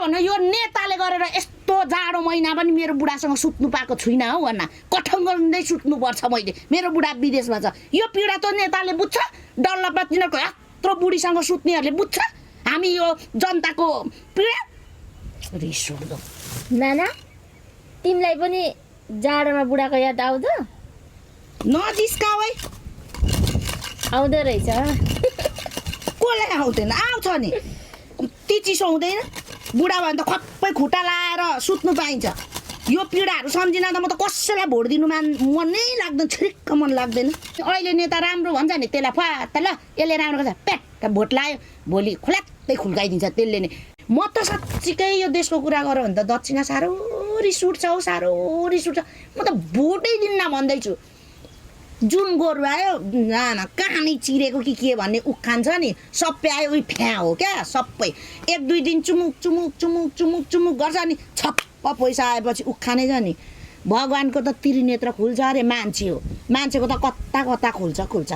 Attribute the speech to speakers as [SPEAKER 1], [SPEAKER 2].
[SPEAKER 1] भन्नु यो नेताले गरेर यस्तो जाडो महिना पनि मेरो बुढासँग सुत्नु पाएको छुइनँ हौ भन्न कठङ गर्दै सुत्नुपर्छ मैले मेरो बुढा विदेशमा छ यो पीडा त नेताले बुझ्छ डल्लपा तिनीहरूको यत्रो बुढीसँग सुत्नेहरूले बुझ्छ हामी यो जनताको पीडा रिस उठ्दो
[SPEAKER 2] नाना तिमीलाई पनि जाडोमा बुढाको याद आउँछ
[SPEAKER 1] नजिस्काऊ है
[SPEAKER 2] आउँदो रहेछ
[SPEAKER 1] कसलाई आउँदैन आउँछ नि ती चिसो हुँदैन बुढा भयो भने त खप्पै खुट्टा लाएर सुत्नु पाइन्छ यो पीडाहरू सम्झिन त म त कसैलाई भोट दिनु मनै लाग्दैन छिरिक्क मन लाग्दैन अहिले नेता राम्रो भन्छ नि त्यसलाई फाट ल यसले राम्रो गर्छ प्याट भोट लायो भोलि खुलात्तै खुल्काइदिन्छ त्यसले नै म त साँच्चीकै यो देशको कुरा गरौँ भने त दक्षिणा साह्रो रिस उठ्छ हौ साह्रो रिस उठ्छ म त भोटै दिन्न भन्दैछु जुन गोरु आयो कहानी चिरेको कि के भन्ने उखान छ नि सबै आयो उही फ्या हो क्या सबै एक दुई दिन चुमुक चुमुक चुमुक चुमुक चुमुक गर्छ नि छप्प पैसा आएपछि उखानै छ नि भगवान्को त त्रिनेत्र खुल्छ अरे मान्छे हो मान्छेको त कता कता खुल्छ